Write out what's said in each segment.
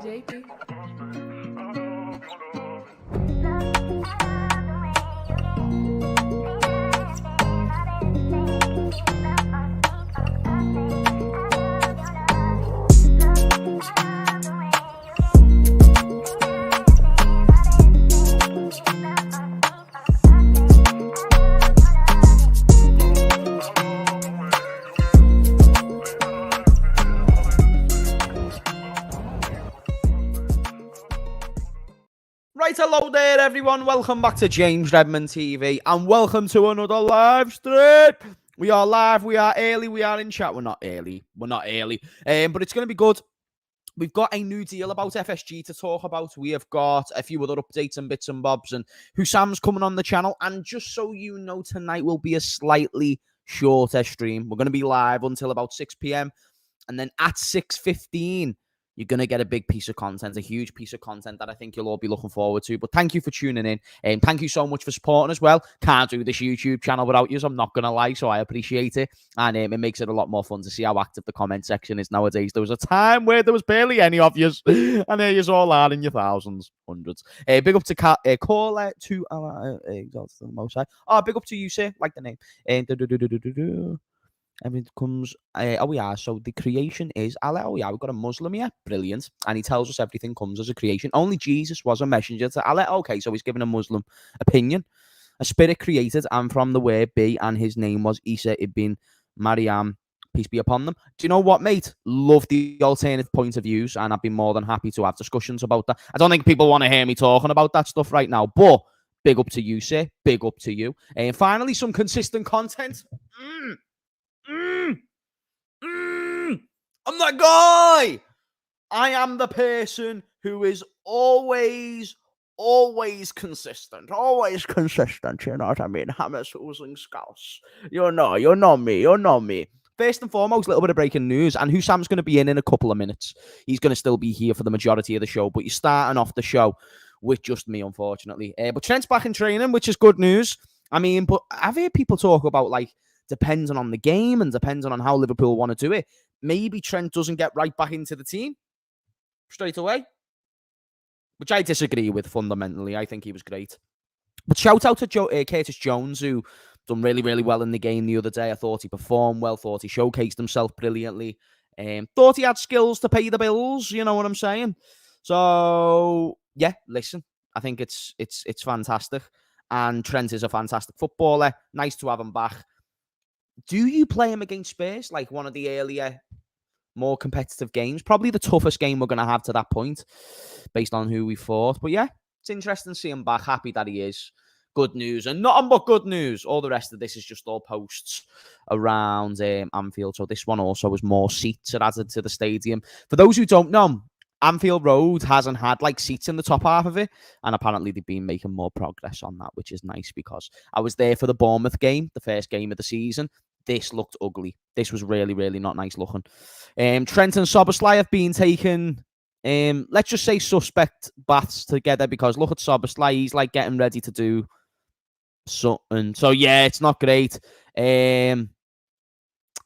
JP. Right, hello there, everyone. Welcome back to James Redmond TV, and welcome to another live stream. We are live, we are early, we are in chat. We're not early, but it's going to be good. We've got a new deal about FSG to talk about. We have got a few other updates and bits and bobs, and WhoSam's coming on the channel. And just so you know, tonight will be a slightly shorter stream. We're going to be live until about 6 p.m. And then at 6:15, you're going to get a big piece of content, a huge piece of content that I think you'll all be looking forward to. But thank you for tuning in. And thank you so much for supporting as well. Can't do this YouTube channel without you, I'm not going to lie. So I appreciate it. And it makes it a lot more fun to see how active the comment section is nowadays. There was a time where there was barely any of you. And here you all are in your thousands, hundreds. Big up to Caller to big up to you, sir. Like the name. Everything comes. So the creation is Allah. We've got a Muslim here. Brilliant. And he tells us everything comes as a creation. Only Jesus was a messenger to Allah. Okay, so he's given a Muslim opinion. A spirit created, and from the word be, and his name was Isa ibn Maryam. Peace be upon them. Do you know what, mate? Love the alternative point of views, and I'd be more than happy to have discussions about that. I don't think people want to hear me talking about that stuff right now, but big up to you, sir. Big up to you. And finally, some consistent content. I'm that guy. I am the person who is always consistent. Always consistent, you know what I mean? Hamez oozing scouse. You know me. First and foremost, a little bit of breaking news, and WhoSam's going to be in a couple of minutes. He's going to still be here for the majority of the show, but you're starting off the show with just me, unfortunately. But Trent's back in training, which is good news. I mean, but I've heard people talk about, like, depending on the game and depending on how Liverpool want to do it, maybe Trent doesn't get right back into the team straight away, which I disagree with fundamentally. I think he was great. But shout out to Curtis Jones, who done really, really well in the game the other day. I thought he performed well, thought he showcased himself brilliantly, thought he had skills to pay the bills, you know what I'm saying? So, yeah, listen, I think it's fantastic. And Trent is a fantastic footballer. Nice to have him back. Do you play him against Spurs, like one of the earlier, more competitive games? Probably the toughest game we're going to have to that point, based on who we fought. But yeah, it's interesting to see him back. Happy that he is. Good news, and nothing but good news. All the rest of this is just all posts around Anfield. So this one also was more seats added to the stadium. For those who don't know, Anfield Road hasn't had like seats in the top half of it, and apparently they've been making more progress on that, which is nice because I was there for the Bournemouth game, the first game of the season. This looked ugly. This was really, really not nice looking. Trent and Szoboszlai have been taking, let's just say, suspect baths together, because look at Szoboszlai, he's like getting ready to do something. So yeah, it's not great.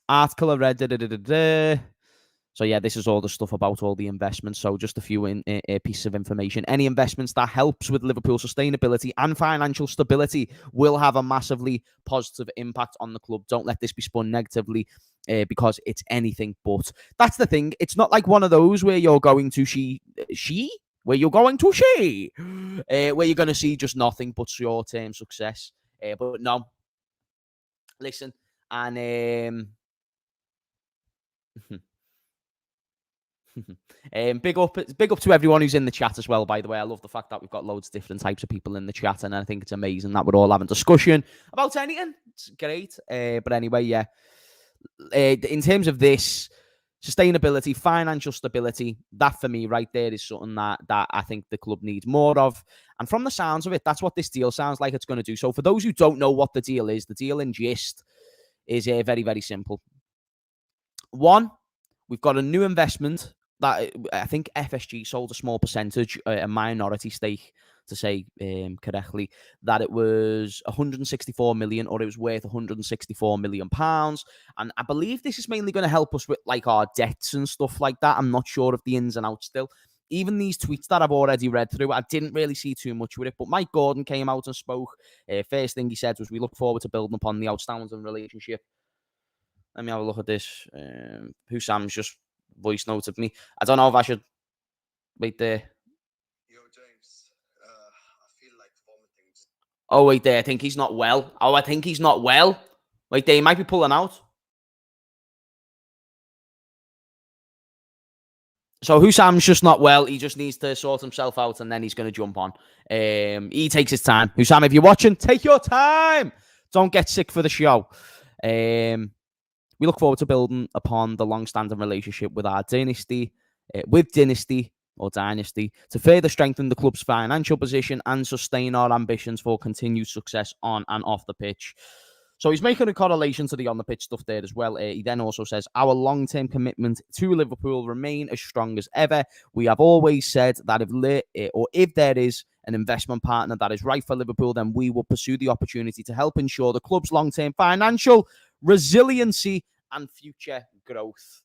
Article I read. So yeah, this is all the stuff about all the investments. So just a few pieces of information. Any investments that helps with Liverpool sustainability and financial stability will have a massively positive impact on the club. Don't let this be spun negatively, because it's anything but. That's the thing. It's not like one of those where you're going to where you're going to where you're going to see just nothing but short-term success. But no, listen, and big up to everyone who's in the chat as well, by the way. I love the fact that we've got loads of different types of people in the chat, and I think it's amazing that we're all having discussion about anything. It's great. But anyway, yeah. In terms of this, sustainability, financial stability, that for me right there is something that I think the club needs more of. And from the sounds of it, that's what this deal sounds like it's going to do. So for those who don't know what the deal is, the deal in gist is very, very simple. One, we've got a new investment that I think FSG sold a small percentage, a minority stake, to say correctly, that it was 164 million, or it was worth 164 million pounds. And I believe this is mainly going to help us with like our debts and stuff like that. I'm not sure of the ins and outs still. even these tweets that I've already read through, I didn't really see too much with it. But Mike Gordon came out and spoke. First thing he said was, "We look forward to building upon the outstanding relationship." Let me have a look at this. WhoSam's just voice noted me. I don't know if I should wait there. Yo, James. I feel like vomiting. Oh, wait there. I think he's not well. Oh, I think he's not well. Wait there. He might be pulling out. So WhoSam's just not well. He just needs to sort himself out, and then he's going to jump on. He takes his time. WhoSam, if you're watching, take your time. Don't get sick for the show. We look forward to building upon the long-standing relationship with our dynasty, to further strengthen the club's financial position and sustain our ambitions for continued success on and off the pitch. So he's making a correlation to the on-the-pitch stuff there as well. He then also says, our long-term commitment to Liverpool remain as strong as ever. We have always said that if there is an investment partner that is right for Liverpool, then we will pursue the opportunity to help ensure the club's long-term financial resiliency and future growth.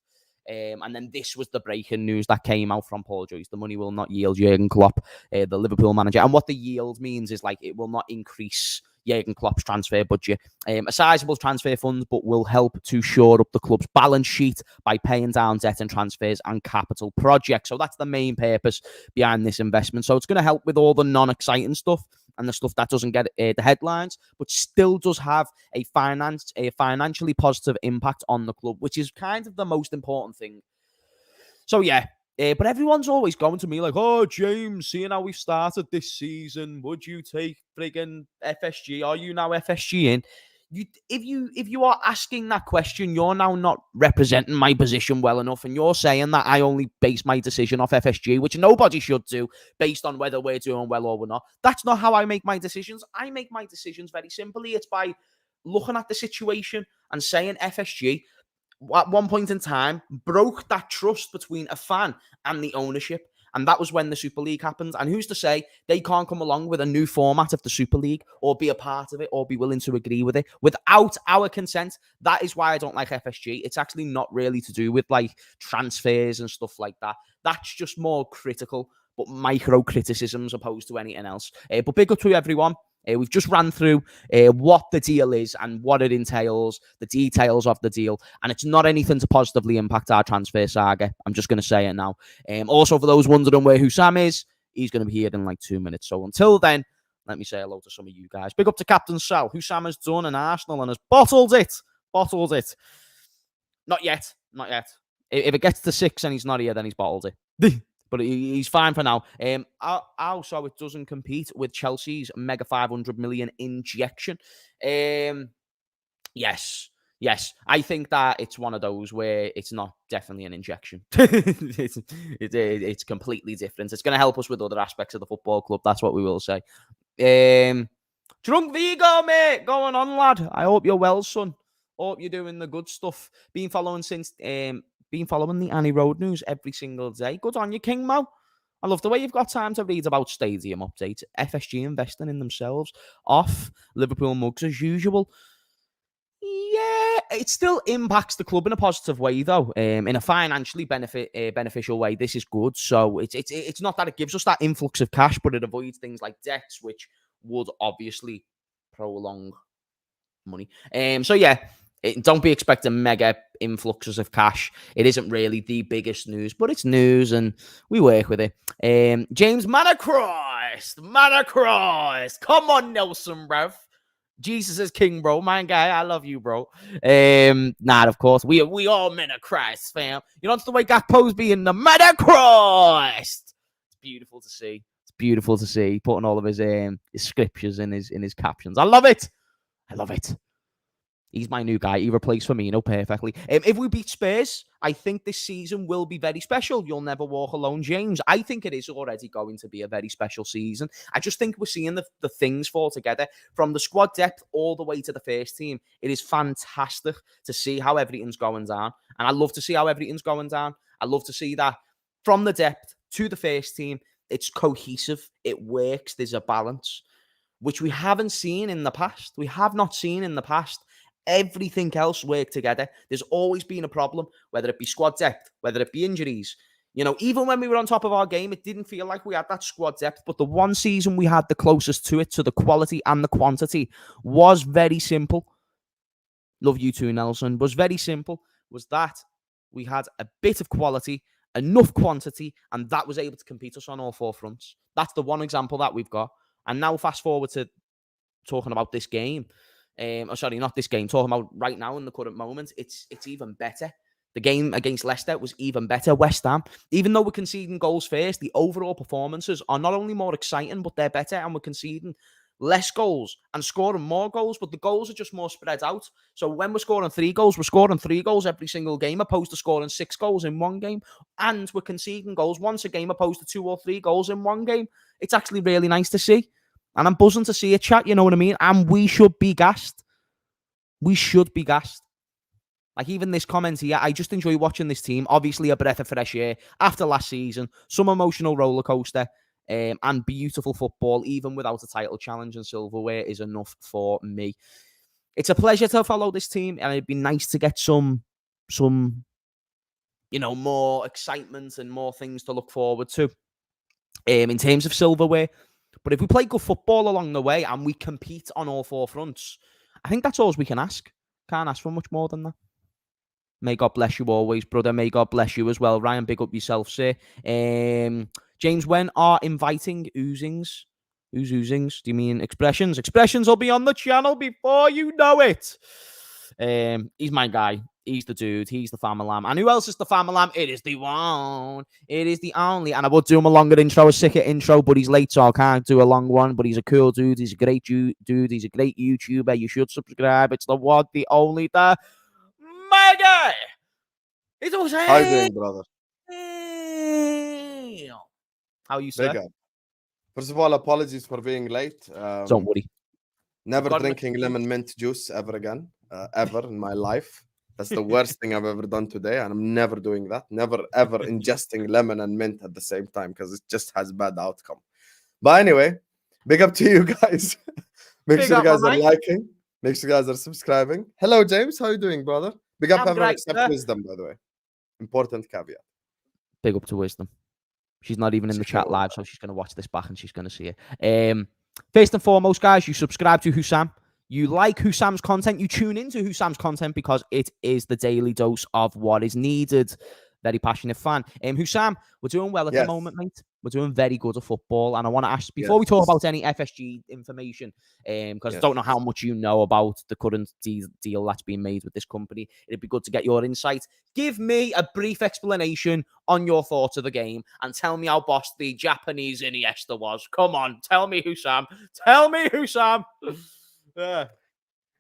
And then this was the breaking news that came out from Paul Joyce. The money will not yield Jurgen Klopp, the Liverpool manager. And what the yield means is like it will not increase Jurgen Klopp's transfer budget. A sizable transfer fund, but will help to shore up the club's balance sheet by paying down debt and transfers and capital projects. So that's the main purpose behind this investment. So it's going to help with all the non-exciting stuff and the stuff that doesn't get the headlines, but still does have a financially positive impact on the club, which is kind of the most important thing. So yeah, but everyone's always going to me like, "Oh, James, seeing how we started this season, would you take friggin' FSG? Are you now FSG in?" If you are asking that question, you're now not representing my position well enough, and you're saying that I only base my decision off FSG, which nobody should do, based on whether we're doing well or we're not. That's not how I make my decisions. I make my decisions very simply. It's by looking at the situation and saying FSG, at one point in time, broke that trust between a fan and the ownership. And that was when the Super League happened. And who's to say they can't come along with a new format of the Super League or be a part of it or be willing to agree with it without our consent? That is why I don't like FSG. It's actually not really to do with like transfers and stuff like that. That's just more critical, but micro criticisms opposed to anything else. But big up to everyone. We've just ran through what the deal is and what it entails, the details of the deal, and it's not anything to positively impact our transfer saga. I'm just going to say it now. Also, for those wondering where WhoSam is, he's going to be here in like 2 minutes. So until then, let me say hello to some of you guys. Big up to Captain Sal. WhoSam has done an Arsenal and has bottled it. Bottled it. Not yet. Not yet. If it gets to 6 and he's not here, then he's bottled it. But he's fine for now. Also, it doesn't compete with Chelsea's mega 500 million injection. Yes. I think that it's one of those where it's not definitely an injection. It's completely different. It's going to help us with other aspects of the football club. That's what we will say. Drunk Vigo, mate. Going on, lad. I hope you're well, son. Hope you're doing the good stuff. Been following the Annie Road news every single day. Good on you, King Mo. I love the way you've got time to read about stadium updates. FSG investing in themselves. Off Liverpool mugs as usual. Yeah, it still impacts the club in a positive way, though. In a financially beneficial way, this is good. So it's not that it gives us that influx of cash, but it avoids things like debts, which would obviously prolong money. So yeah. Don't be expecting mega influxes of cash. It isn't really the biggest news, but it's news and we work with it. James Manacross. Come on, Nelson, bruv. Jesus is king, bro. My guy, I love you, bro. Of course. We all men of Christ, fam. You know, it's the way Gakpo's being the man of Christ. It's beautiful to see. Putting all of his scriptures in his captions. I love it. He's my new guy. He replaced Firmino perfectly. If we beat Spurs, I think this season will be very special. You'll never walk alone, James. I think it is already going to be a very special season. I just think we're seeing the things fall together from the squad depth all the way to the first team. It is fantastic to see how everything's going down. And I love to see how everything's going down. I love to see that from the depth to the first team, it's cohesive. It works. There's a balance, which we haven't seen in the past. We have not seen in the past. Everything else work together. There's always been a problem, whether it be squad depth, whether it be injuries. You know, even when we were on top of our game, it didn't feel like we had that squad depth. But the one season we had the closest to it, to the quality and the quantity, was very simple. Love you too, Nelson. Was very simple. Was that we had a bit of quality, enough quantity, and that was able to compete us on all four fronts. That's the one example that we've got. And now fast forward to talking about this game. Sorry, not this game. Talking about right now in the current moment, it's even better. The game against Leicester was even better. West Ham, even though we're conceding goals first, the overall performances are not only more exciting, but they're better, and we're conceding less goals and scoring more goals, but the goals are just more spread out. So when we're scoring 3 goals, we're scoring 3 goals every single game, opposed to scoring 6 goals in one game. And we're conceding goals once a game, opposed to 2 or 3 goals in one game. It's actually really nice to see. And I'm buzzing to see it, chat, you know what I mean? And we should be gassed. We should be gassed. Like, even this comment here, I just enjoy watching this team. Obviously, a breath of fresh air after last season. Some emotional roller coaster. And beautiful football, even without a title challenge and silverware, is enough for me. It's a pleasure to follow this team, and it'd be nice to get some more excitement and more things to look forward to in terms of silverware. But if we play good football along the way and we compete on all 4 fronts, I think that's all we can ask. Can't ask for much more than that. May God bless you always, brother. May God bless you as well. Ryan, big up yourself, sir. James, when are inviting oozings? Who's oozings? Do you mean expressions? Expressions will be on the channel before you know it. He's my guy. He's the dude. He's the family lamb. And who else is the family lamb? It is the one. It is the only. And I would do him a longer intro, a sicker intro, but he's late, so I can't do a long one. But he's a cool dude. He's a great dude. He's a great YouTuber. You should subscribe. It's the one, the only, the mega. It's all How you doing, brother? How are you, sir? Big up. First of all, apologies for being late. Don't worry. Never drinking lemon mint juice ever again, ever in my life. That's the worst thing I've ever done today, and I'm never doing that. Never, ever ingesting lemon and mint at the same time, because it just has bad outcome. But anyway, big up to you guys. Make sure you guys are liking. Make sure you guys are subscribing. Hello, James. How you doing, brother? Big up everyone except Wisdom, by the way. Important caveat. Big up to Wisdom. She's not even in the chat live, so she's going to watch this back and she's going to see it. First and foremost, guys, you subscribe to WhoSam. You like WhoSam's content. You tune into WhoSam's content because it is the daily dose of what is needed. Very passionate fan. WhoSam, we're doing well at the moment, mate. We're doing very good at football. And I want to ask, before we talk about any FSG information, because I don't know how much you know about the current deal that's being made with this company, it'd be good to get your insight. Give me a brief explanation on your thoughts of the game and tell me how boss the Japanese Iniesta was. Come on, tell me WhoSam. Tell me WhoSam.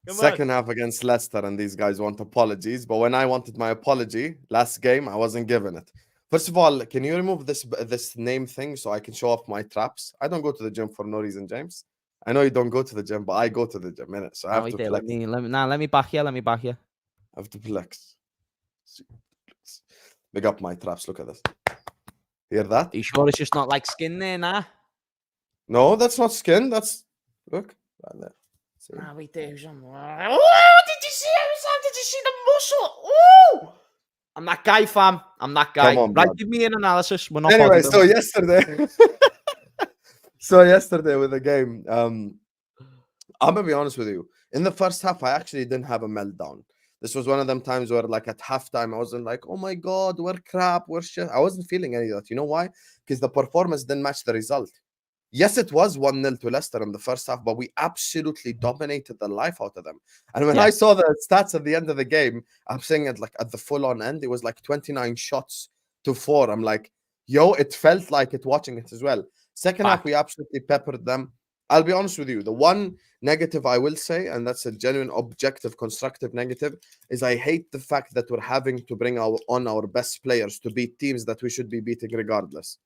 Second half against Leicester, and these guys want apologies. But when I wanted my apology last game, I wasn't given it. First of all, can you remove this name thing so I can show off my traps? I don't go to the gym for no reason, James. I know you don't go to the gym, but I go to the gym, innit? So I have to flex. Let me back you. Let me back you. I have to flex. Big up my traps. Look at this. Hear that? Are you sure it's just not like skin there, nah? No, that's not skin. That's look right there. Wait there. Oh, did you see the muscle? Oh! I'm that guy, fam. I'm that guy. On, right, give me an analysis. We're not anyway, so yesterday with the game, I'm gonna be honest with you. In the first half, I actually didn't have a meltdown. This was one of them times where, like, at halftime, I wasn't like, oh my God, we're crap, we're shit. I wasn't feeling any of that. You know why? Because the performance didn't match the result. Yes, it was 1-0 to Leicester in the first half, but we absolutely dominated the life out of them. And when I saw the stats at the end of the game, I'm saying it like at the full-on end, it was like 29 shots to 4. I'm like, yo, it felt like it watching it as well. Second half, we absolutely peppered them. I'll be honest with you. The one negative I will say, and that's a genuine, objective, constructive negative, is I hate the fact that we're having to bring on our best players to beat teams that we should be beating regardless.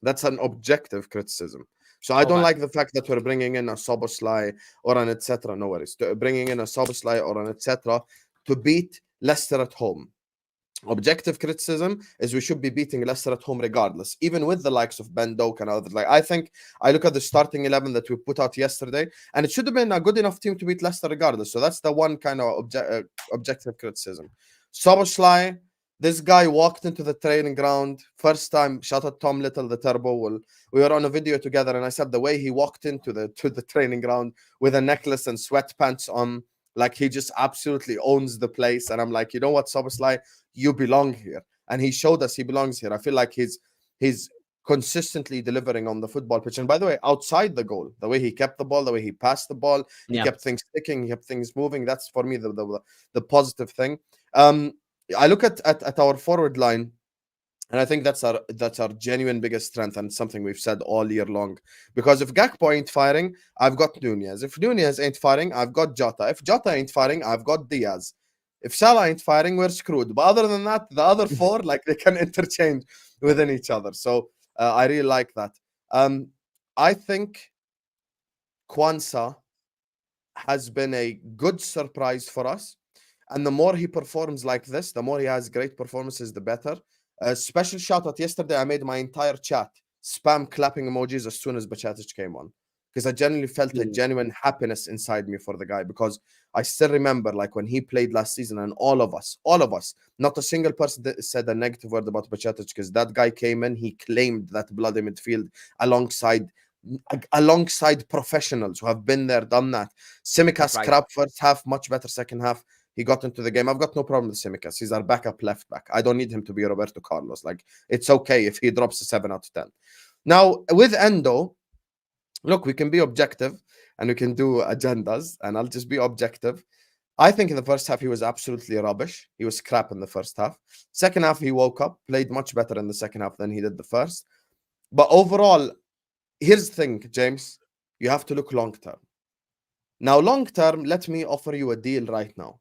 That's an objective criticism. So I don't like the fact that we're bringing in a Szoboszlai or an etc. No worries. Bringing in a Szoboszlai or an etc. to beat Leicester at home. Objective criticism is we should be beating Leicester at home regardless, even with the likes of Ben Doak and others. Like, I think I look at the starting 11 that we put out yesterday, and it should have been a good enough team to beat Leicester regardless. So that's the one kind of objective criticism. Szoboszlai, This guy walked into the training ground first time. Shout out Tom Little, the Turbo. We were on a video together, and I said the way he walked into the training ground with a necklace and sweatpants on, like he just absolutely owns the place. And I'm like, you know what, Soboslai, you belong here. And he showed us he belongs here. I feel like he's consistently delivering on the football pitch. And by the way, outside the goal, the way he kept the ball, the way he passed the ball, he kept things sticking, he kept things moving. That's for me the positive thing. I look at our forward line, and I think that's our genuine biggest strength, and something we've said all year long. Because if Gakpo ain't firing, I've got Nunez. If Nunez ain't firing, I've got Jota. If Jota ain't firing, I've got Diaz. If Salah ain't firing, we're screwed. But other than that, the other four, like, they can interchange within each other. So I really like that. I think Kwanzaa has been a good surprise for us. And the more he performs like this, the more he has great performances, the better. A special shout out yesterday, I made my entire chat spam clapping emojis as soon as Bajcetic came on, because I genuinely felt a genuine happiness inside me for the guy, because I still remember, like, when he played last season, and all of us, not a single person that said a negative word about Bajcetic, because that guy came in, he claimed that bloody midfield alongside professionals who have been there, done that. Simicas crap first half, much better second half. He got into the game. I've got no problem with Simicas. He's our backup left back. I don't need him to be Roberto Carlos. Like, it's okay if he drops a 7 out of 10. Now, with Endo, look, we can be objective and we can do agendas, and I'll just be objective. I think in the first half, he was absolutely rubbish. He was crap in the first half. Second half, he woke up, played much better in the second half than he did the first. But overall, here's the thing, James. You have to look long term. Now, long term, let me offer you a deal right now.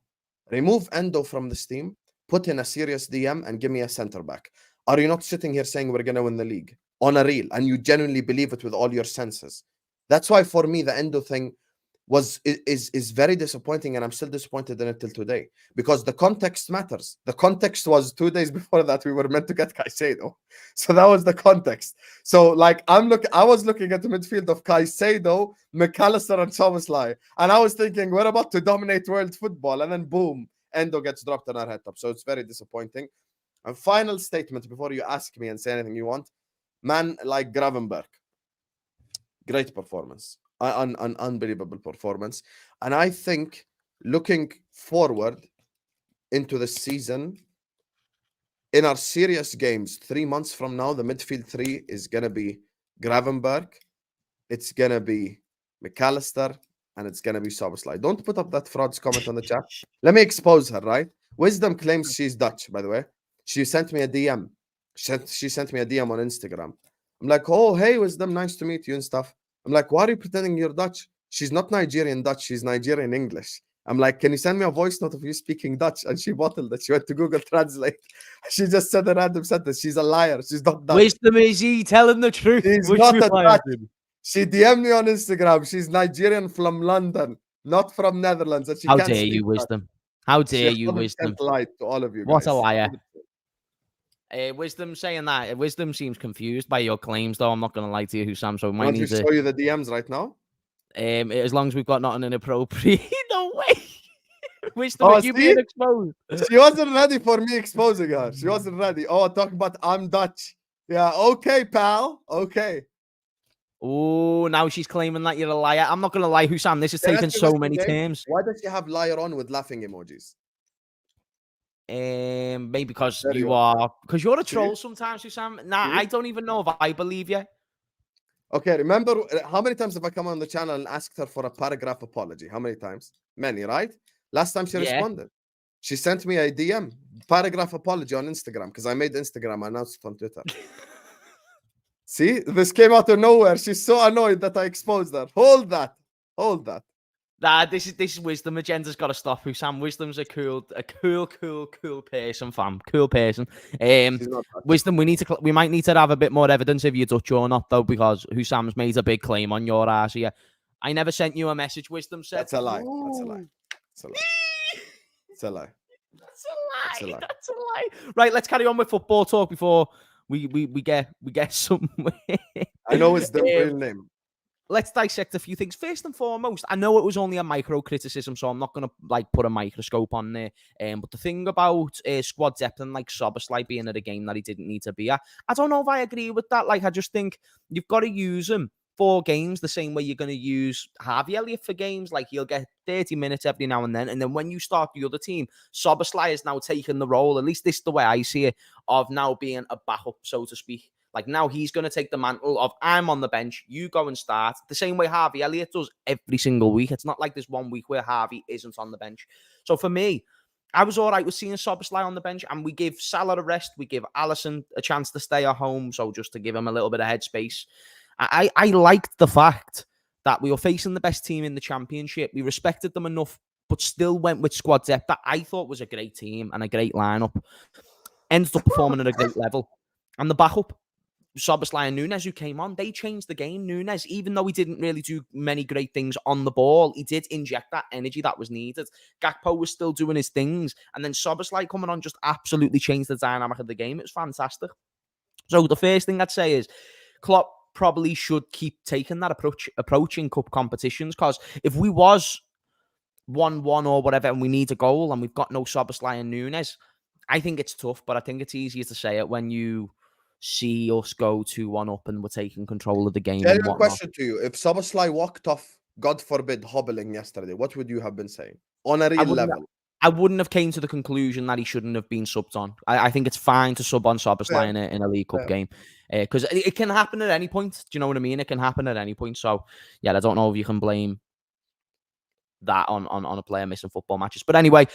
Remove Endo from this team, put in a serious DM, and give me a center back. Are you not sitting here saying we're going to win the league on a reel, and you genuinely believe it with all your senses? That's why, for me, the Endo thing is very disappointing, and I'm still disappointed in it till today, because the context matters. The context was 2 days before that we were meant to get Caicedo, so that was the context. So, like, I was looking at the midfield of Caicedo, McAllister, and Szoboszlai, and I was thinking we're about to dominate world football, and then boom, Endo gets dropped on our head top. So it's very disappointing. And final statement before you ask me and say anything you want, man, like Gravenberg, great performance. An unbelievable performance. And I think, looking forward into the season, in our serious games 3 months from now, the midfield three is going to be Gravenberg, it's going to be McAllister, and it's going to be Szoboszlai. Don't put up that fraud's comment on the chat. Let me expose her, right? Wisdom claims she's Dutch, by the way. She sent me a DM. She sent me a DM on Instagram. I'm like, oh, hey, Wisdom, nice to meet you and stuff. I'm like, why are you pretending you're Dutch? She's not Nigerian Dutch. She's Nigerian English. I'm like, can you send me a voice note of you speaking Dutch? And she bottled it. She went to Google Translate. She just said a random sentence. She's a liar. She's not Dutch. Wisdom, is he telling the truth? She's not a Dutch. She DM'd me on Instagram. She's Nigerian from London, not from Netherlands. And she How can't dare speak you, Dutch. Wisdom? How dare you, Wisdom? Lie to all of you What guys. a liar. Wisdom saying that. Wisdom seems confused by your claims, though. I'm not going to lie to you, WhoSam. So we might need to show you the DMs right now. As long as we've got nothing inappropriate. No way. Wisdom, are you being exposed? She wasn't ready for me exposing her. She wasn't ready. Oh, talking about I'm Dutch. Yeah, okay, pal. Okay. Oh, now she's claiming that you're a liar. I'm not going to lie, WhoSam. This is taking so many terms. Why does she have liar on with laughing emojis? Maybe because you're a troll sometimes, WhoSam. Nah, I don't even know if I believe you. Okay, remember how many times have I come on the channel and asked her for a paragraph apology? How many times? Many, right? Last time she responded. She sent me a DM, paragraph apology on Instagram, because I made Instagram, I announced it on Twitter. See, this came out of nowhere. She's so annoyed that I exposed her. Hold that. Nah, this is Wisdom. Agenda's got to stop. WhoSam, Wisdom's a cool person, fam. Cool person. Wisdom, we might need to have a bit more evidence if you're Dutch or not, though, because WhoSam's made a big claim on your ass here. I never sent you a message. Wisdom said. That's a lie. That's a lie. It's a lie. It's a lie. That's a lie. Right, let's carry on with football talk before we get somewhere. I know it's the real name. let's dissect a few things. First and foremost, I know it was only a micro criticism, so I'm not going to like put a microscope on there. But the thing about squad depth and like Szoboszlai being at a game that he didn't need to be at, I don't know if I agree with that. Like, I just think you've got to use him for games the same way you're going to use Harvey Elliott for games. Like, he'll get 30 minutes every now and then when you start the other team, Szoboszlai is now taking the role, at least this is the way I see it, of now being a backup, so to speak. Like, now he's going to take the mantle of, I'm on the bench, you go and start, the same way Harvey Elliott does every single week. It's not like there's 1 week where Harvey isn't on the bench. So for me, I was all right with seeing Szoboszlai on the bench, and we give Salah a rest. We give Alisson a chance to stay at home, so just to give him a little bit of headspace. I liked the fact that we were facing the best team in the Championship. We respected them enough, but still went with squad depth that I thought was a great team and a great lineup. Ended up performing at a great level. And the backup, Szoboszlai and Núñez, who came on, they changed the game. Núñez, even though he didn't really do many great things on the ball, he did inject that energy that was needed. Gakpo was still doing his things. And then Szoboszlai coming on just absolutely changed the dynamic of the game. It was fantastic. So the first thing I'd say is Klopp probably should keep taking that approach in cup competitions, because if we was 1-1 or whatever and we need a goal and we've got no Szoboszlai and Núñez, I think it's tough, but I think it's easier to say it when you see us go 2-1 up and we're taking control of the game. Tell you a question to you. If Szoboszlai walked off, God forbid, hobbling yesterday, what would you have been saying? On a real level. I wouldn't have came to the conclusion that he shouldn't have been subbed on. I think it's fine to sub on Szoboszlai in a League Cup game, because it can happen at any point. Do you know what I mean? It can happen at any point. So, yeah, I don't know if you can blame that on a player missing football matches. But anyway,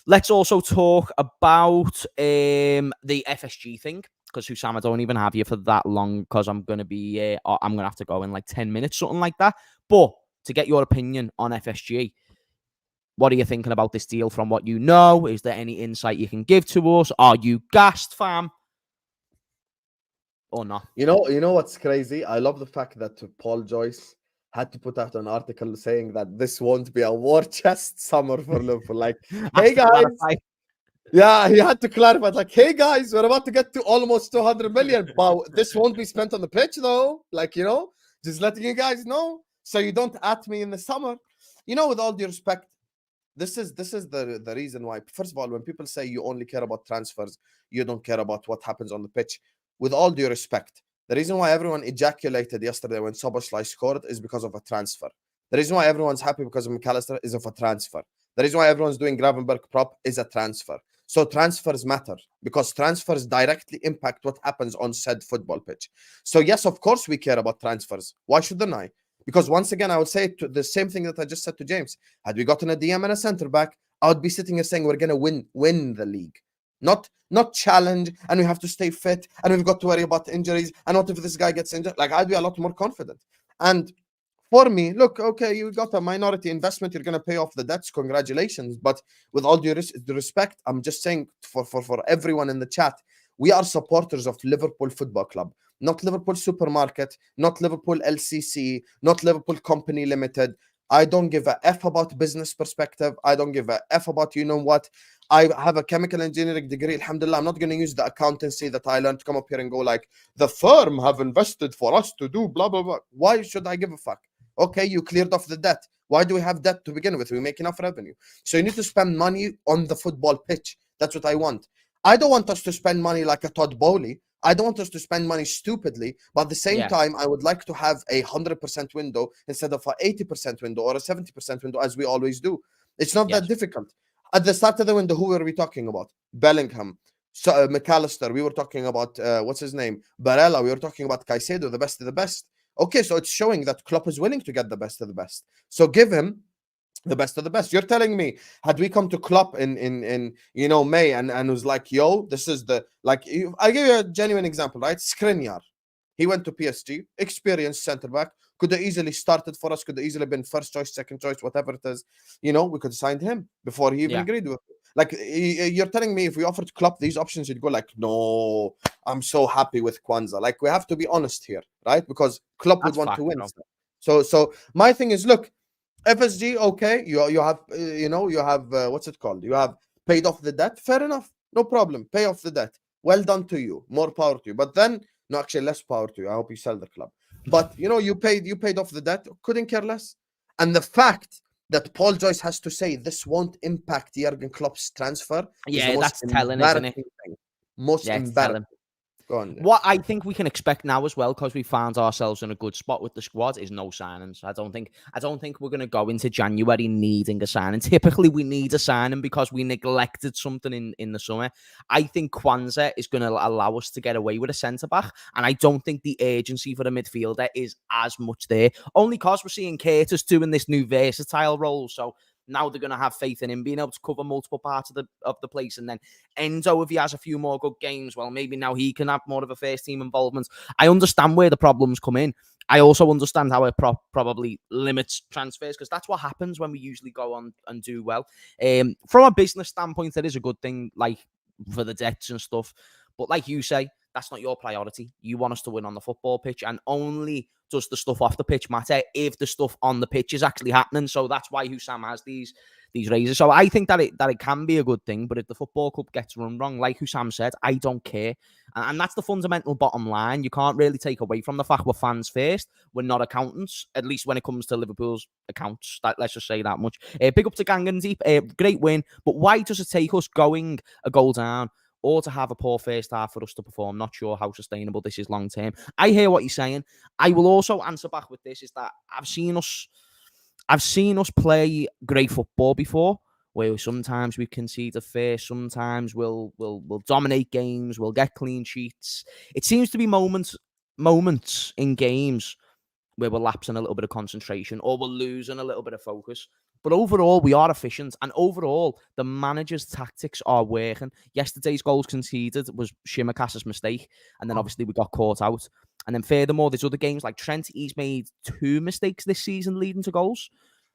let's also talk about the FSG thing, because WhoSam, I don't even have you for that long, because I'm going to have to go in like 10 minutes, something like that. But to get your opinion on FSG, what are you thinking about this deal from what you know? Is there any insight you can give to us? Are you gassed, fam? Or not? You know what's crazy? I love the fact that Paul Joyce had to put out an article saying that this won't be a war chest summer for Liverpool. Like, hey guys. Yeah, he had to clarify. Like, hey guys, we're about to get to almost 200 million, but this won't be spent on the pitch though. Like, just letting you guys know, so you don't at me in the summer. With all due respect, this is the reason why. First of all, when people say you only care about transfers, you don't care about what happens on the pitch. With all due respect, the reason why everyone ejaculated yesterday when Szoboszlai scored is because of a transfer. The reason why everyone's happy because of McAllister is of a transfer. The reason why everyone's doing Gravenberg prop is a transfer. So transfers matter, because transfers directly impact what happens on said football pitch. So yes, of course we care about transfers. Why shouldn't I? Because once again, I would say the same thing that I just said to James. Had we gotten a DM and a centre back, I would be sitting here saying we're going to win the league. Not challenge, and we have to stay fit, and we've got to worry about injuries, and what if this guy gets injured? Like, I'd be a lot more confident. And for me, look, okay, you got a minority investment, you're going to pay off the debts, congratulations. But with all due respect, I'm just saying for everyone in the chat, we are supporters of Liverpool Football Club, not Liverpool Supermarket, not Liverpool LCC, not Liverpool Company Limited. I don't give a F about business perspective. I don't give a F about what. I have a chemical engineering degree. Alhamdulillah, I'm not going to use the accountancy that I learned to come up here and go like, the firm have invested for us to do blah, blah, blah. Why should I give a fuck? Okay, you cleared off the debt. Why do we have debt to begin with? We make enough revenue. So you need to spend money on the football pitch. That's what I want. I don't want us to spend money like a Todd Bowley. I don't want us to spend money stupidly, but at the same time, I would like to have a 100% window instead of an 80% window or a 70% window, as we always do. It's not that difficult. At the start of the window, who were we talking about? Bellingham, McAllister. We were talking about, what's his name? Barella. We were talking about Caicedo, the best of the best. Okay, so it's showing that Klopp is willing to get the best of the best. So give him the best of the best. You're telling me, had we come to Klopp in May and was like, yo, this is the, like, I'll give you a genuine example, right? Skriniar. He went to PSG, experienced centre back, could have easily started for us, could have easily been first choice, second choice, whatever it is. We could have signed him before he even agreed with it. Like, you're telling me if we offered Klopp these options, you'd go like, no, I'm so happy with Kwanzaa. Like, we have to be honest here, right? Because Klopp would want to win. So my thing is, look, FSG, okay, you have, you have, what's it called? You have paid off the debt. Fair enough. No problem. Pay off the debt. Well done to you. More power to you. But then, no, actually, less power to you. I hope you sell the club. But you paid off the debt. Couldn't care less. And the fact that Paul Joyce has to say this won't impact Jurgen Klopp's transfer is the Yeah, most that's telling, isn't embarrassing it? thing. Most Yeah, it's embarrassing. telling. Go on. What I think we can expect now as well, because we found ourselves in a good spot with the squad, is no signings. I don't think we're going to go into January needing a signing. Typically, we need a signing because we neglected something in the summer. I think Kwanzaa is going to allow us to get away with a centre back, and I don't think the urgency for the midfielder is as much there. Only because we're seeing Curtis doing this new versatile role, so. Now they're going to have faith in him being able to cover multiple parts of the place. And then Endo, if he has a few more good games, well, maybe now he can have more of a first team involvement. I understand where the problems come in. I also understand how it probably limits transfers, because that's what happens when we usually go on and do well. From a business standpoint, it is a good thing, like for the debts and stuff. But like you say, that's not your priority. You want us to win on the football pitch, and only does the stuff off the pitch matter if the stuff on the pitch is actually happening. So that's why WhoSam has these raises. So I think that it can be a good thing, but if the football club gets run wrong, like WhoSam said, I don't care. And that's the fundamental bottom line. You can't really take away from the fact we're fans first. We're not accountants, at least when it comes to Liverpool's accounts. Let's just say that much. Big up to Gangan Deep. Great win. But why does it take us going a goal down or to have a poor first half for us to perform? Not sure how sustainable this is long term. I hear what you're saying. I will also answer back with this, is that I've seen us play great football before, where sometimes we concede a first, sometimes we'll dominate games, we'll get clean sheets. It seems to be moments in games where we're lapsing a little bit of concentration or we're losing a little bit of focus. But overall, we are efficient, and overall, the manager's tactics are working. Yesterday's goals conceded was Shimakasa's mistake, and then obviously we got caught out. And then furthermore, there's other games like Trent. He's made 2 mistakes this season leading to goals,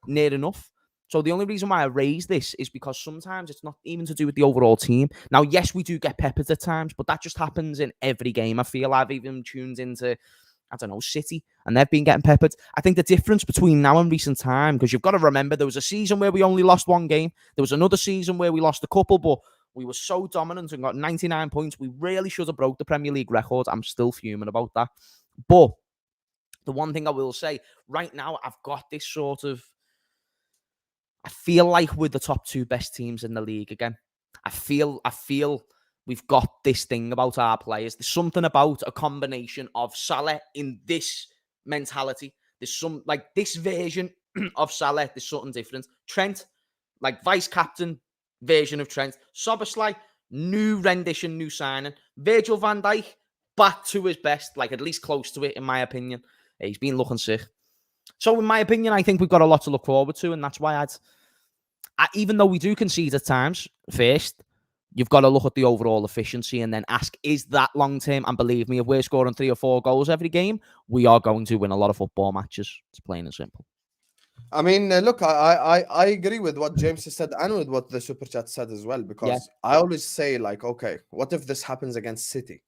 near enough. So the only reason why I raise this is because sometimes it's not even to do with the overall team. Now, yes, we do get peppered at times, but that just happens in every game. I feel I've even tuned into, I don't know, City, and they've been getting peppered. I think the difference between now and recent time, because you've got to remember, there was a season where we only lost 1 game. There was another season where we lost a couple, but we were so dominant and got 99 points. We really should have broke the Premier League record. I'm still fuming about that. But the one thing I will say, right now, I've got this sort of, I feel like we're the top 2 best teams in the league again. I feel we've got this thing about our players. There's something about a combination of Salah in this mentality. There's some, like this version of Salah, there's something different. Trent, like vice captain version of Trent. Szoboszlai, new rendition, new signing. Virgil van Dijk, back to his best, like at least close to it, in my opinion. He's been looking sick. So, in my opinion, I think we've got a lot to look forward to, and that's why even though we do concede at times, first, you've got to look at the overall efficiency and then ask, is that long term? And believe me, if we're scoring 3 or 4 goals every game, we are going to win a lot of football matches. It's plain and simple. I mean, look, I agree with what James has said and with what the super chat said as well, because I always say, like, okay, what if this happens against City?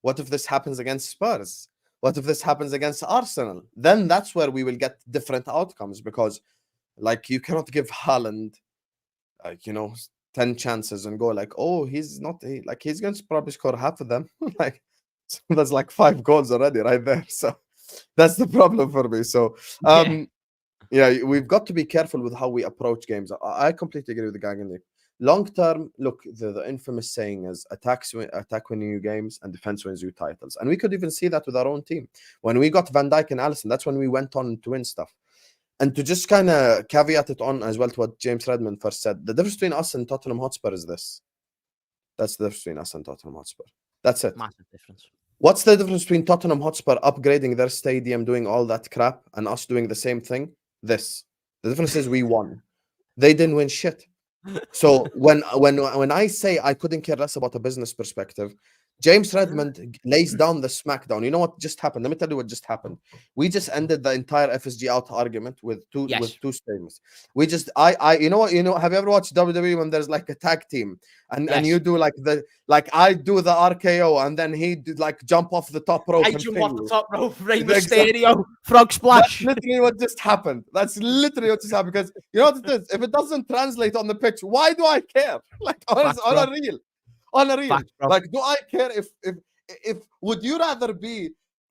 What if this happens against Spurs? What if this happens against Arsenal? Then that's where we will get different outcomes, because, like, you cannot give Haaland, 10 chances and go like, oh, he's going to probably score half of them. Like, so that's like 5 goals already right there. So that's the problem for me. So, yeah, we've got to be careful with how we approach games. I completely agree with the gang in there. Long term, look, the infamous saying is attack win you games and defense wins you titles. And we could even see that with our own team. When we got Van Dijk and Alisson, that's when we went on to win stuff. And to just kind of caveat it on as well to what James Redmond first said, the difference between us and Tottenham Hotspur is this. That's the difference between us and Tottenham Hotspur. That's it. Massive difference. What's the difference between Tottenham Hotspur upgrading their stadium, doing all that crap, and us doing the same thing? This. The difference is we won. They didn't win shit. So when I say I couldn't care less about a business perspective, James Redmond lays down the smackdown. You know what just happened? Let me tell you what just happened. We just ended the entire FSG out argument with two statements. We just have you ever watched WWE when there's like a tag team and you do like I do the RKO and then he did like jump off the top rope. I jump off the top rope, Rey Mysterio, frog splash. That's literally what just happened. Because you know what it is? If it doesn't translate on the pitch, why do I care? Like on a reel. Like, do I care if would you rather be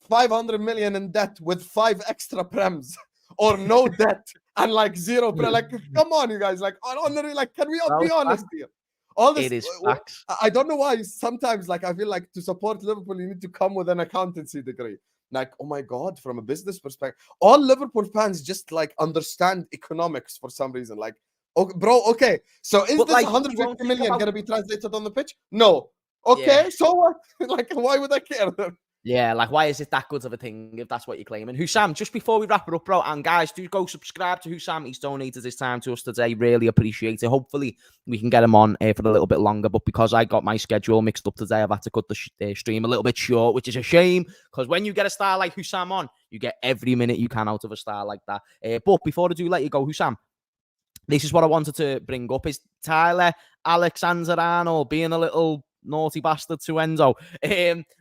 500 million in debt with 5 extra prems or no debt and like 0 like come on you guys, like like can we all be honest here? All this It is facts. I don't know why sometimes like I feel like to support Liverpool you need to come with an accountancy degree. Like, oh my god, from a business perspective, all Liverpool fans just like understand economics for some reason. Like, okay, bro, okay, so is But, this like, 150 million gonna be translated on the pitch? No. Okay, Yeah. so what? Like, why would I care then? Yeah, like, why is it that good of a thing if that's what you're claiming? WhoSam, just before we wrap it up, bro, and guys, do go subscribe to WhoSam. He's donated his time to us today. Really appreciate it. Hopefully, we can get him on for a little bit longer, but because I got my schedule mixed up today, I've had to cut the stream a little bit short, which is a shame, because when you get a star like WhoSam on, you get every minute you can out of a star like that. But before I do let you go, WhoSam, this is what I wanted to bring up, is Tyler Alexander-Arnold being a little naughty bastard to Endo.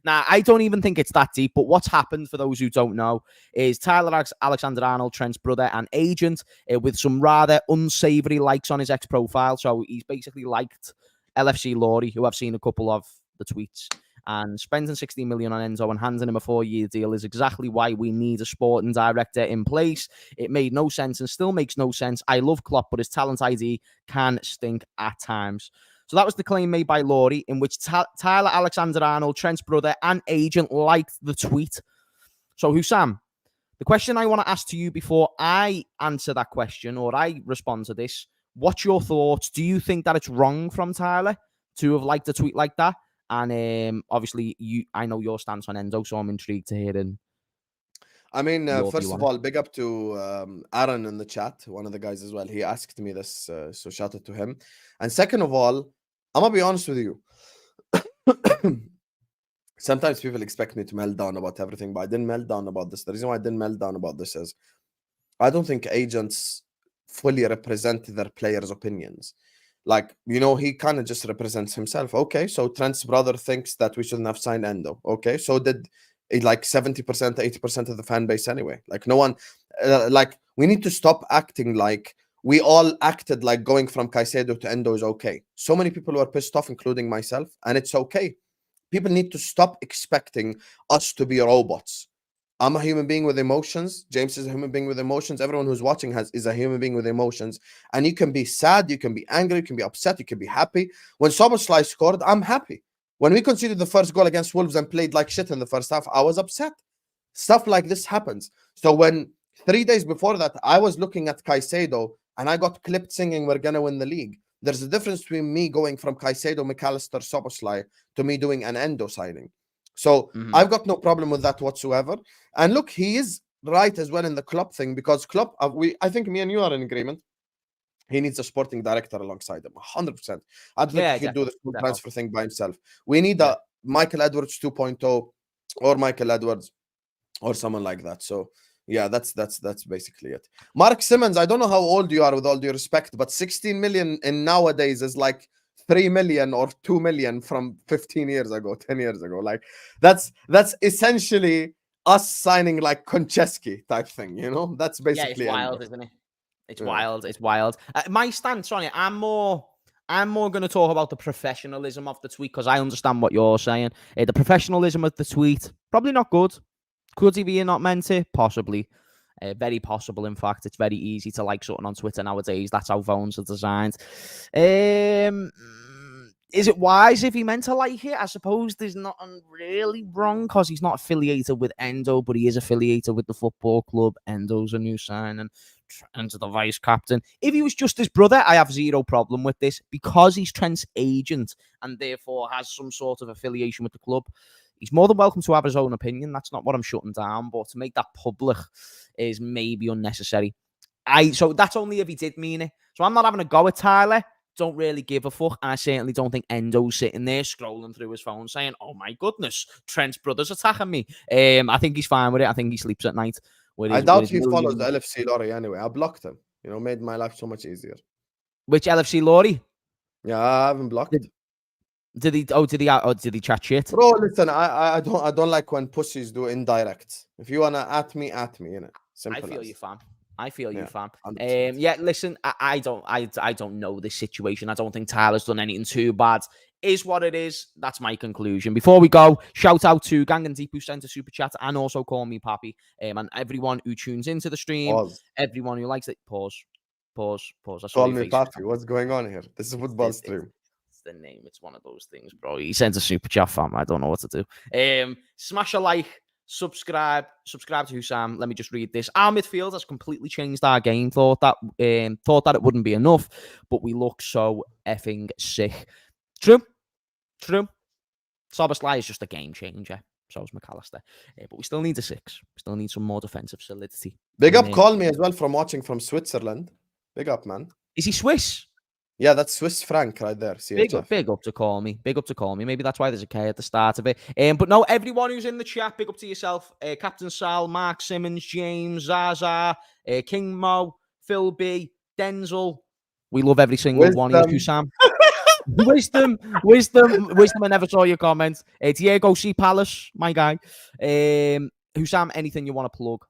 Now, I don't even think it's that deep, but what's happened, for those who don't know, is Tyler Alexander-Arnold, Trent's brother and agent, with some rather unsavoury likes on his ex-profile. So he's basically liked LFC Laurie, who I've seen a couple of the tweets, and spending 16 million on Enzo and handing him a 4-year deal is exactly why we need a sporting director in place. It made no sense and still makes no sense. I love Klopp, but his talent ID can stink at times. So that was the claim made by Laurie, in which Tyler Alexander-Arnold, Trent's brother and agent, liked the tweet. So, WhoSam, the question I want to ask to you before I answer that question or I respond to this, what's your thoughts? Do you think that it's wrong from Tyler to have liked a tweet like that? And obviously, I know your stance on Endo, so I'm intrigued to hear it. I mean, first of all, big up to Aaron in the chat, one of the guys as well. He asked me this, so shout out to him. And second of all, I'm gonna be honest with you. Sometimes people expect me to melt down about everything, but I didn't melt down about this. The reason why I didn't melt down about this is I don't think agents fully represent their players' opinions. Like, you know, he kind of just represents himself. Okay, so Trent's brother thinks that we shouldn't have signed Endo. Okay, so did like 70%, 80% of the fan base anyway. Like, no one, like, we need to stop acting like we all acted like going from Caicedo to Endo is okay. So many people were pissed off, including myself, and it's okay. People need to stop expecting us to be robots. I'm a human being with emotions. James is a human being with emotions. Everyone who's watching is a human being with emotions. And you can be sad, you can be angry, you can be upset, you can be happy. When Szoboszlai scored, I'm happy. When we conceded the first goal against Wolves and played like shit in the first half, I was upset. Stuff like this happens. So when 3 days before that, I was looking at Caicedo and I got clipped singing, we're going to win the league. There's a difference between me going from Caicedo, McAllister, Szoboszlai to me doing an Endo signing. So I've got no problem with that whatsoever. And look, he is right as well in the Klopp thing, because Klopp, I think me and you are in agreement. He needs a sporting director alongside him, 100%. I don't think he could do the full transfer thing by himself. We need a Michael Edwards 2.0 or Michael Edwards or someone like that. So yeah, that's basically it. Mark Simmons, I don't know how old you are, with all due respect, but 16 million in nowadays is like 3 million or 2 million from 15 years ago, 10 years ago. Like that's essentially us signing like Konchesky type thing, you know? That's basically it's wild, isn't it? It's wild. It's wild. My stance on it, I'm more going to talk about the professionalism of the tweet, because I understand what you're saying. The professionalism of the tweet, probably not good. Could he be not meant to? Possibly. Very possible, in fact. It's very easy to like something on Twitter nowadays. That's how phones are designed. Is it wise if he meant to like it? I suppose there's nothing really wrong, because he's not affiliated with Endo, but he is affiliated with the football club. Endo's a new signing. Trent's the vice captain. If he was just his brother, I have zero problem with this, because he's Trent's agent and therefore has some sort of affiliation with the club. He's more than welcome to have his own opinion. That's not what I'm shutting down, but to make that public is maybe unnecessary. So that's only if he did mean it. So I'm not having a go at Tyler. Don't really give a fuck. And I certainly don't think Endo's sitting there scrolling through his phone saying, oh my goodness, Trent's brother's attacking me. I think he's fine with it. I think he sleeps at night. I doubt he follows LFC Laurie anyway. I blocked him. You know, made my life so much easier. Which LFC Laurie? Yeah, I haven't blocked. Did he chat shit? Bro, listen, I don't like when pussies do indirects. If you wanna at me, you know. Simple. I feel you, fam. I feel you, Yeah, fam. 100%. Yeah, listen, I don't know this situation. I don't think Tyler's done anything too bad. Is what it is. That's my conclusion. Before we go, shout out to Gang and Deep who sent a super chat and also call me Pappy. And everyone who tunes into the stream, Pause. everyone who likes it. Pause. I saw Call your me face. Pappy. What's going on here? This is a football stream. It's the name. It's one of those things, bro. He sends a super chat, fam. I don't know what to do. Smash a like. Subscribe to WhoSam. Let me just read this. Our midfield has completely changed our game. Thought that it wouldn't be enough, but we look so effing sick. True. Soboslai is just a game changer. So is McAllister. But we still need a 6. We still need some more defensive solidity. Big up, call me as well from watching from Switzerland. Big up, man. Is he Swiss? Yeah, that's Swiss franc right there. CHF. Big up to call me. Maybe that's why there's a K at the start of it. But no, everyone who's in the chat, big up to yourself. Captain Sal, Mark Simmons, James, Zaza, King Mo, Phil B, Denzel. We love every single one of you, Sam. Wisdom. I never saw your comments. Diego C. Palace, my guy. WhoSam, anything you want to plug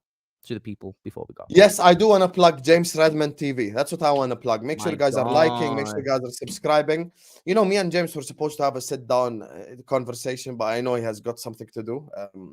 to the people before we go? Yes, I do want to plug James Redmond TV. That's what I want to plug. Make sure you guys are liking. Make sure you guys are subscribing. You know, me and James were supposed to have a sit-down conversation, but I know he has got something to do.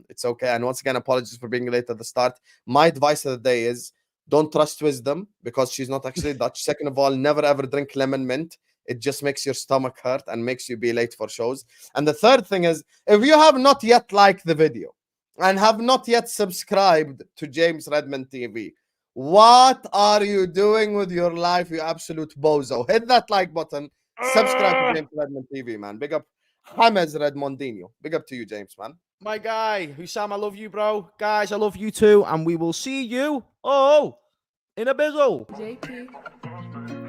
It's okay. And once again, apologies for being late at the start. My advice of the day is don't trust Wisdom because she's not actually Dutch. Second of all, never ever drink lemon mint. It just makes your stomach hurt and makes you be late for shows. And the third thing is, if you have not yet liked the video and have not yet subscribed to James Redmond TV, what are you doing with your life, you absolute bozo? Hit that like button. Subscribe to James Redmond TV, man. Big up Hamez Redmondinho. Big up to you, James, man. My guy, WhoSam, I love you, bro. Guys, I love you too. And we will see you, in a bizzle. JP.